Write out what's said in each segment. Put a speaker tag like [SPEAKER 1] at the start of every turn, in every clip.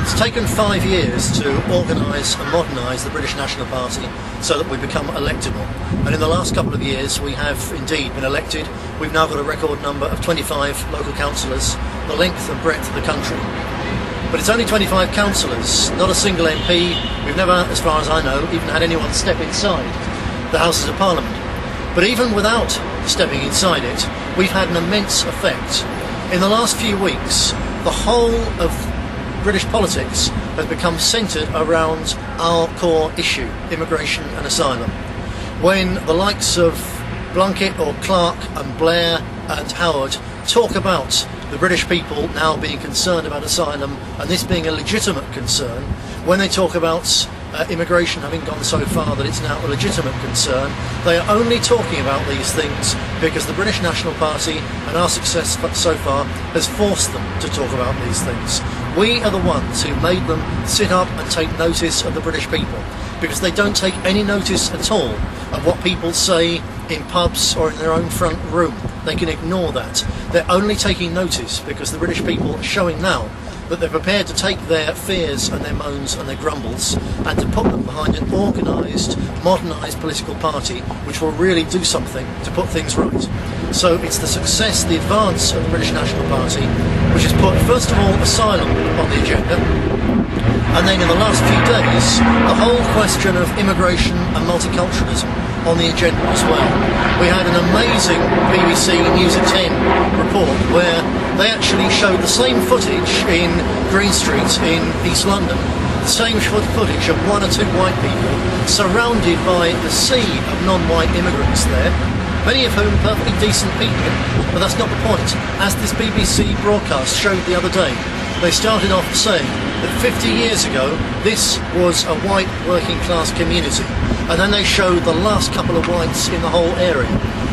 [SPEAKER 1] It's taken 5 years to organise and modernise the British National Party so that we become electable. And in the last couple of years we have indeed been elected. We've now got a record number of 25 local councillors, the length and breadth of the country. But it's only 25 councillors, not a single MP. We've never, as far as I know, even had anyone step inside the Houses of Parliament. But even without stepping inside it, we've had an immense effect. In the last few weeks, the whole of British politics has become centred around our core issue, immigration and asylum. When the likes of Blunkett or Clark and Blair and Howard talk about the British people now being concerned about asylum and this being a legitimate concern, when they talk about immigration having gone so far that it's now a legitimate concern, they are only talking about these things because the British National Party and our success so far has forced them to talk about these things. We are the ones who made them sit up and take notice of the British people, because they don't take any notice at all of what people say in pubs or in their own front room. They can ignore that. They're only taking notice because the British people are showing now that they're prepared to take their fears and their moans and their grumbles and to put them behind an organised, modernised political party which will really do something to put things right. So it's the success, the advance of the British National Party which has put, first of all, asylum on the agenda, and then in the last few days the whole question of immigration and multiculturalism on the agenda as well. We had an amazing BBC News at 10 report where they actually showed the same footage in Green Street in East London, the same footage of 1 or 2 white people surrounded by the sea of non-white immigrants there, many of whom perfectly decent people, but that's not the point. As this BBC broadcast showed the other day, they started off saying that 50 years ago this was a white working class community, and then they showed the last couple of whites in the whole area.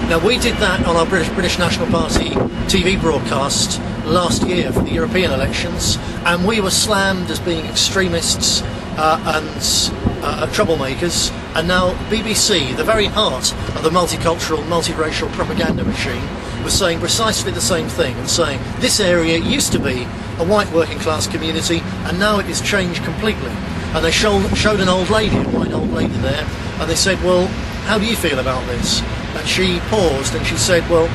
[SPEAKER 1] Now, we did that on our British National Party TV broadcast last year for the European elections, and we were slammed as being extremists and troublemakers, and now BBC, the very heart of the multicultural, multiracial propaganda machine, was saying precisely the same thing, and saying this area used to be a white working class community and now it has changed completely. And they showed an old lady, a white old lady there, and they said, well, how do you feel about this? And she paused and she said, well,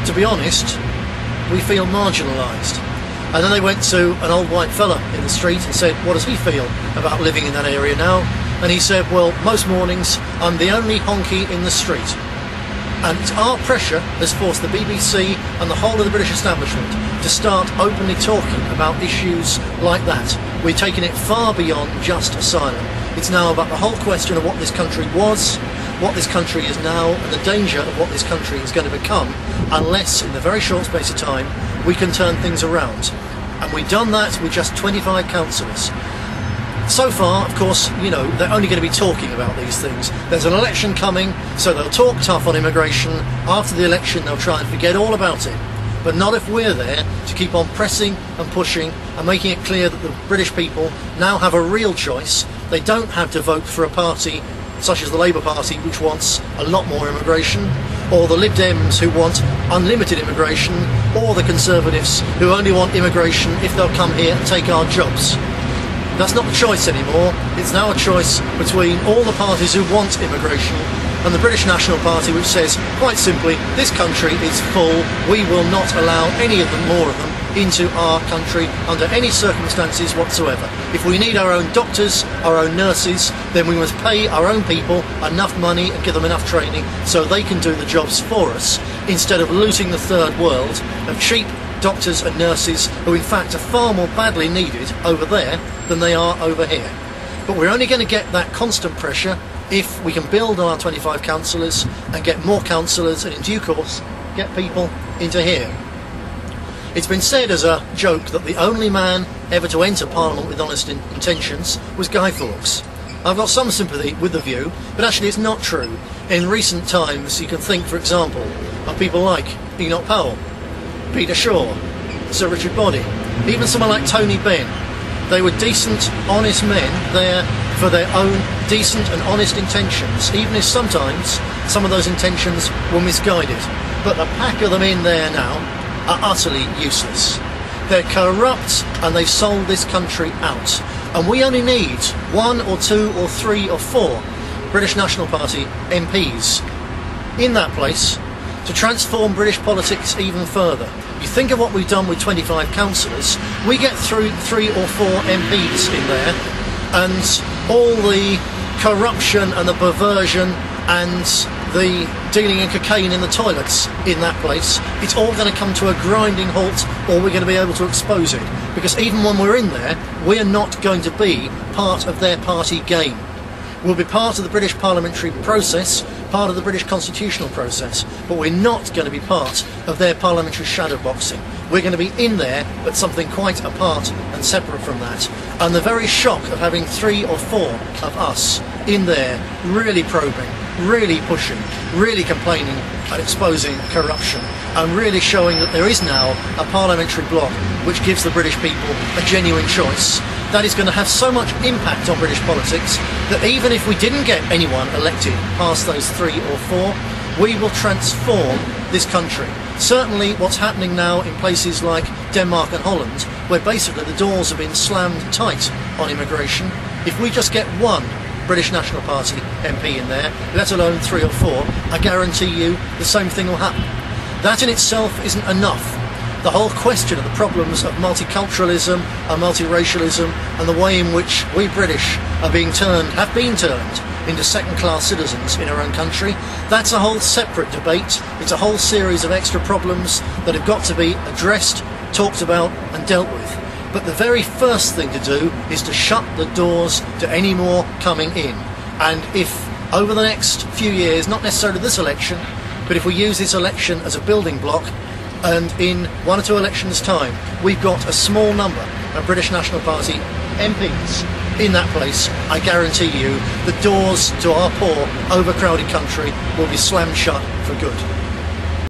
[SPEAKER 1] to be honest, we feel marginalised. And then they went to an old white fella in the street and said, what does he feel about living in that area now? And he said, well, most mornings I'm the only honky in the street. And it's our pressure has forced the BBC and the whole of the British establishment to start openly talking about issues like that. We're taking it far beyond just asylum. It's now about the whole question of what this country was, what this country is now, and the danger of what this country is going to become unless, in the very short space of time, we can turn things around. And we've done that with just 25 councillors. So far, of course, you know, they're only going to be talking about these things. There's an election coming, so they'll talk tough on immigration. After the election, they'll try and forget all about it. But not if we're there to keep on pressing and pushing and making it clear that the British people now have a real choice. They don't have to vote for a party such as the Labour Party, which wants a lot more immigration, or the Lib Dems who want unlimited immigration, or the Conservatives who only want immigration if they'll come here and take our jobs. That's not the choice anymore. It's now a choice between all the parties who want immigration and the British National Party, which says, quite simply, this country is full. We will not allow any of them, more of them, into our country under any circumstances whatsoever. If we need our own doctors, our own nurses, then we must pay our own people enough money and give them enough training so they can do the jobs for us, instead of looting the third world of cheap doctors and nurses who in fact are far more badly needed over there than they are over here. But we're only going to get that constant pressure if we can build on our 25 councillors and get more councillors, and in due course get people into here. It's been said as a joke that the only man ever to enter Parliament with honest intentions was Guy Fawkes. I've got some sympathy with the view, but actually it's not true. In recent times you can think, for example, of people like Enoch Powell, Peter Shaw, Sir Richard Boddy, even someone like Tony Benn. They were decent, honest men there for their own decent and honest intentions, even if sometimes some of those intentions were misguided. But the pack of them in there now are utterly useless. They're corrupt and they've sold this country out. And we only need 1 or 2 or 3 or 4 British National Party MPs in that place to transform British politics even further. You think of what we've done with 25 councillors, we get through 3 or 4 MPs in there, and all the corruption and the perversion and the dealing in cocaine in the toilets in that place, it's all going to come to a grinding halt, or we're going to be able to expose it. Because even when we're in there, we're not going to be part of their party game. We'll be part of the British parliamentary process, part of the British constitutional process, but we're not going to be part of their parliamentary shadowboxing. We're going to be in there, but something quite apart and separate from that. And the very shock of having 3 or 4 of us in there, really probing, really pushing, really complaining and exposing corruption, and really showing that there is now a parliamentary bloc which gives the British people a genuine choice. That is going to have so much impact on British politics that even if we didn't get anyone elected past those 3 or 4, we will transform this country. Certainly what's happening now in places like Denmark and Holland, where basically the doors have been slammed tight on immigration, if we just get 1 British National Party MP in there, let alone 3 or 4, I guarantee you the same thing will happen. That in itself isn't enough. The whole question of the problems of multiculturalism and multiracialism and the way in which we British have been turned into second-class citizens in our own country, that's a whole separate debate. It's a whole series of extra problems that have got to be addressed, talked about and dealt with. But the very first thing to do is to shut the doors to any more coming in. And if over the next few years, not necessarily this election, but if we use this election as a building block, and in 1 or 2 elections' time we've got a small number of British National Party MPs in that place, I guarantee you the doors to our poor, overcrowded country will be slammed shut for good.